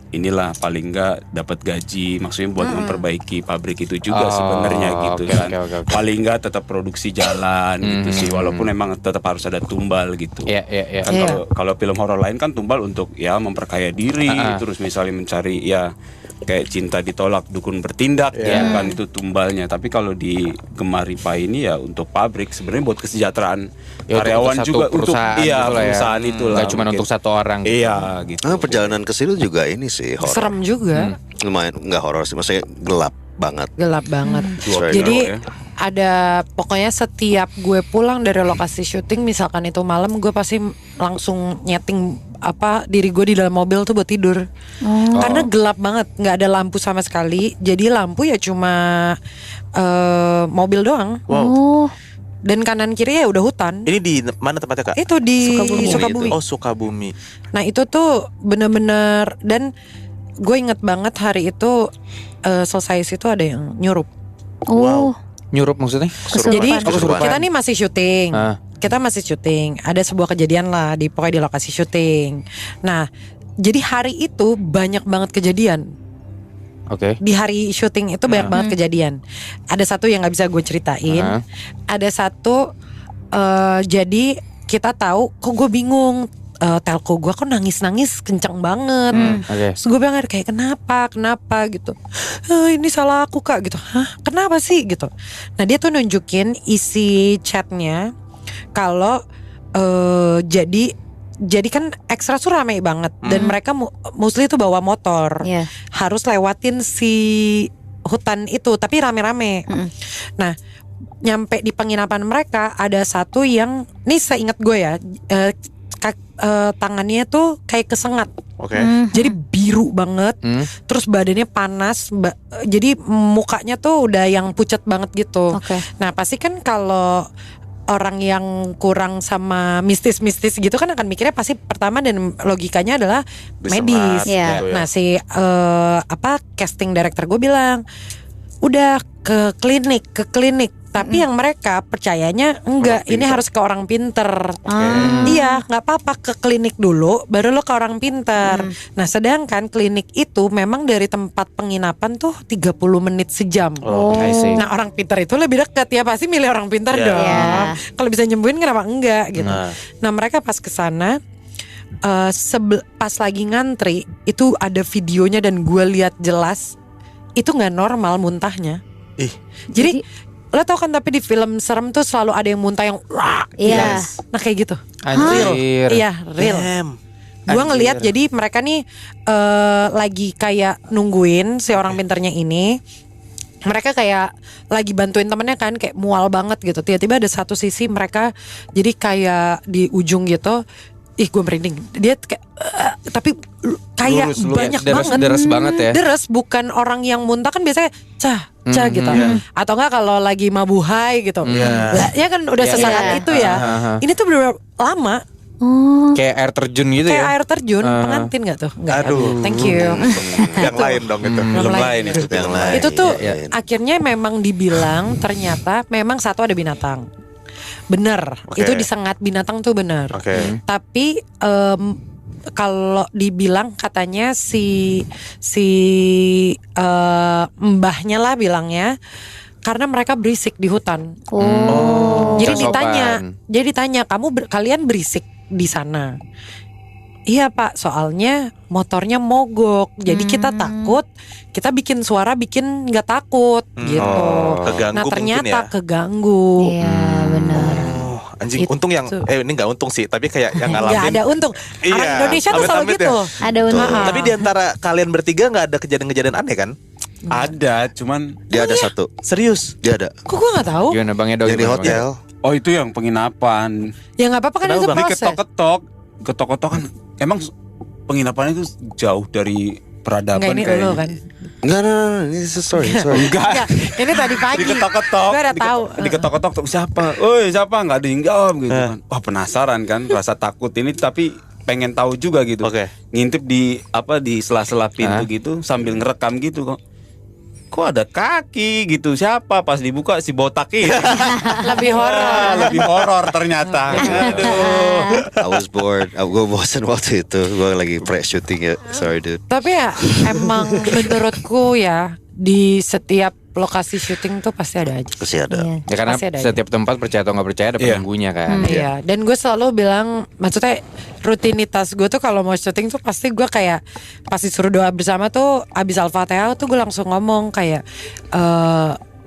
inilah paling enggak dapat gaji, maksudnya buat memperbaiki pabrik itu juga sebenarnya gitu kan. Paling enggak tetap produksi jalan gitu sih, walaupun memang tetap harus ada tumbal gitu. Kan kalau film horor lain kan tumbal untuk ya memperkaya diri, terus misalnya mencari ya kayak cinta ditolak dukun bertindak kan itu tumbalnya. Tapi kalau di Gemaripa ini ya untuk pabrik sebenarnya buat kesejahteraan karyawan juga, untuk perusahaan itulah. Gak cuma untuk satu orang. Iya gitu. Perjalanan ke situ juga ini sih horor. Serem juga. Lumayan nggak horor sih, maksudnya gelap banget. Jadi ada pokoknya setiap gue pulang dari lokasi syuting misalkan itu malam, gue pasti langsung nyeting diri gue di dalam mobil tuh buat tidur. Karena gelap banget, nggak ada lampu sama sekali. Jadi lampu ya cuma mobil doang. Dan kanan kiri ya udah hutan. Ini di mana tempatnya Kak? Itu di Sukabumi. Sukabumi. Nah itu tuh bener-bener, dan gue inget banget hari itu selesai situ ada yang nyurup. Nyurup maksudnya? Jadi kita nih masih syuting. Kita masih syuting. Ada sebuah kejadian lah pokoknya di lokasi syuting. Nah, jadi hari itu banyak banget kejadian. Di hari syuting itu banyak banget kejadian. Ada satu yang nggak bisa gue ceritain. Ada satu jadi kita tahu, kok gue bingung. Telco gue kok nangis kenceng banget. Terus gue bilang kayak kenapa gitu. Ini salah aku kak gitu. Hah, kenapa sih gitu. Nah dia tuh nunjukin isi chatnya kalau jadi kan ekstra tuh rame banget. Dan mereka mostly tuh bawa motor. Harus lewatin si hutan itu, tapi rame-rame. Nah nyampe di penginapan mereka ada satu yang, nih seingat gue ya, tangannya tuh kayak kesengat. Jadi biru banget. Terus badannya panas. Jadi mukanya tuh udah yang pucat banget gitu. Nah pasti kan kalau orang yang kurang sama mistis-mistis gitu kan akan mikirnya pasti pertama dan logikanya adalah medis. Nah si casting director gue bilang udah ke klinik. Tapi yang mereka percayanya enggak, ini harus ke orang pinter. Iya, nggak apa-apa ke klinik dulu, baru lo ke orang pinter. Nah, sedangkan klinik itu memang dari tempat penginapan tuh 30 menit sejam. Nah, orang pinter itu lebih dekat ya, pasti milih orang pinter dong. Kalau bisa nyembuhin kenapa enggak gitu. Nah, mereka pas kesana pas lagi ngantri itu ada videonya dan gue lihat jelas itu nggak normal muntahnya. Jadi lo tau kan, tapi di film serem tuh selalu ada yang muntah yang nah kayak gitu. Anjir. Iya, real. Gue ngelihat jadi mereka nih lagi kayak nungguin si orang pinternya ini. Mereka kayak lagi bantuin temennya kan, kayak mual banget gitu. Tiba-tiba ada satu sisi mereka jadi kayak di ujung gitu. Gue merinding. Dia kayak tapi kayak lurus, banyak banget. Deres banget ya. Deres, bukan orang yang muntah kan biasanya cah gitu. Atau enggak kalau lagi mabuhay gitu. Ya kan udah sesaat itu ya. Ini tuh bener-bener lama. Kayak air terjun gitu kayak ya. air terjun, pengantin gak tuh? Enggak. Aduh. Thank you. Yang lain dong itu. Belum lain itu. Yang lain. Itu tuh akhirnya memang dibilang ternyata memang satu ada binatang. Bener, itu disengat binatang tuh bener. Tapi kalau dibilang katanya si mbahnya lah bilangnya karena mereka berisik di hutan. Jadi ditanya kalian berisik di sana? Iya pak, soalnya motornya mogok. Jadi kita takut, kita bikin suara bikin nggak takut gitu. Nah ternyata keganggu. Iya benar. Anjing, untung yang ini nggak untung sih, tapi kayak yang ngalamin. Nggak ada untung. Orang Indonesia tuh selalu gitu. Ada untung. Tapi di antara kalian bertiga nggak ada kejadian-kejadian aneh kan? Ada, cuman dia ada satu. Serius? Dia ada. Kok gue nggak tahu? Gimana Bang Edo? Yang di hotel. Oh itu yang penginapan. Ya nggak apa-apa kan itu proses. Ketok-ketok kan. Emang penginapannya itu jauh dari peradaban kayaknya. Enggak, ini dulu kan. Enggak, ini story. Enggak. Ini tadi pagi. Diketok-ketok. Gue udah tahu. Diketok-ketok siapa? Siapa? Enggak ada yang jawab gitu kan. Wah, penasaran kan, rasa takut ini tapi pengen tahu juga gitu. Ngintip di sela-sela pintu gitu sambil ngerekam gitu kok. Kok ada kaki gitu, siapa? Pas dibuka si botak ini. Lebih horor ternyata. Aduh. I was bored. Gue bosan waktu itu. Gue lagi pre-shooting ya. Sorry dude. Tapi ya emang menurutku ya di setiap lokasi syuting tuh pasti ada aja. Pasti ada. Ya karena setiap tempat percaya atau nggak percaya ada penunggunya kan. Iya. Dan gue selalu bilang, maksudnya rutinitas gue tuh kalau mau syuting tuh pasti gue kayak pasti suruh doa bersama tuh abis Al-Fatihah tuh gue langsung ngomong kayak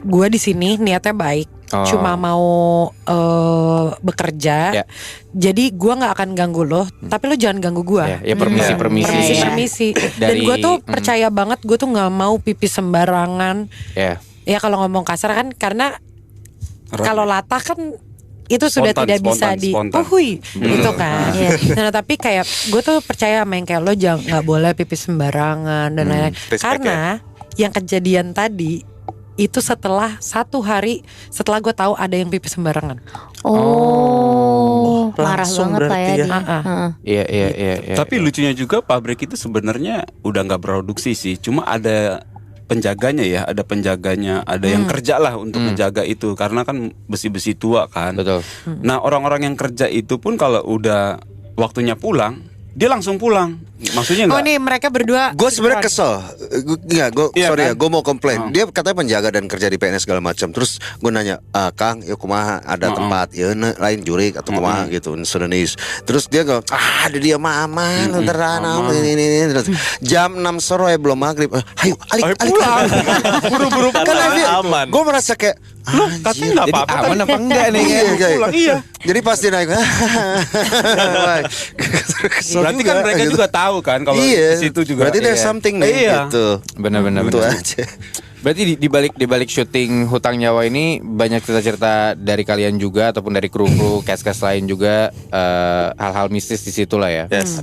gue di sini niatnya baik. Cuma mau bekerja. Jadi gue nggak akan ganggu lo, tapi lo jangan ganggu gue. Ya permisi. Dan gue tuh percaya banget, gue tuh nggak mau pipis sembarangan. Ya kalau ngomong kasar kan, karena kalau latah kan itu sudah tidak bisa dipuhui gitu kan. Nah tapi kayak gue tuh percaya sama yang kayak lo jangan nggak boleh pipis sembarangan dan lain-lain. Karena yang kejadian tadi itu setelah 1 hari setelah gue tahu ada yang pipis sembarangan. marah banget lah ya. Iya. Tapi lucunya juga pabrik itu sebenarnya udah nggak produksi sih, cuma ada penjaganya ya, ada yang kerja lah untuk menjaga itu karena kan besi-besi tua kan. Betul. Nah orang-orang yang kerja itu pun kalau udah waktunya pulang, dia langsung pulang. Maksudnya enggak? Oh nih mereka berdua. Gue sebenarnya kesel. Gue mau komplain. Dia katanya penjaga dan kerja di PNS segala macam. Terus gue nanya, Kang, ya kumaha ada tempat ya lain jurik atau kumaha gitu Sudanis. Terus dia go, ada dia mama, ini. Terus jam 6 sore belum maghrib. Ayo, alik pulang. Buru-buru aman. Gue merasa kayak loh, katanya nggak apa-apa. Aman apa enggak nih? Iya. Jadi pas dia naik, berarti kan mereka juga tahu kan kalau di situ juga. Berarti there's something nih gitu. Benar-benar itu aja. Berarti di balik syuting Hutang Nyawa ini banyak cerita-cerita dari kalian juga ataupun dari kru-kru cast lain juga, hal-hal mistis di situ lah ya. Yes.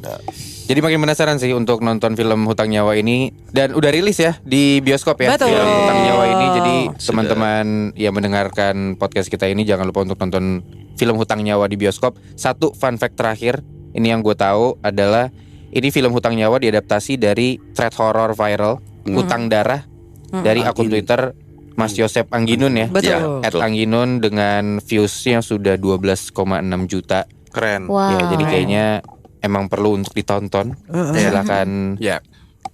Jadi makin penasaran sih untuk nonton film Hutang Nyawa ini, dan udah rilis ya di bioskop ya. Betul. Film Hutang Nyawa ini, jadi teman-teman yang mendengarkan podcast kita ini jangan lupa untuk nonton film Hutang Nyawa di bioskop. Satu fun fact terakhir, ini yang gue tahu adalah ini film Hutang Nyawa diadaptasi dari thread horror viral Hutang Darah dari akun Twitter Mas Yosep Angginun ya. Betul. @Angginun dengan viewsnya sudah 12,6 juta. Keren. Wow. Ya, jadi kayaknya emang perlu untuk ditonton. Silakan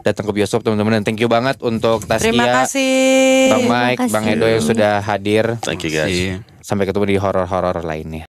datang ke bioskop teman-teman, dan thank you banget untuk Taskia, Terima kasih. Bang Mike, Bang Edo yang sudah hadir. Thank you guys. Sampai ketemu di horor-horor lainnya.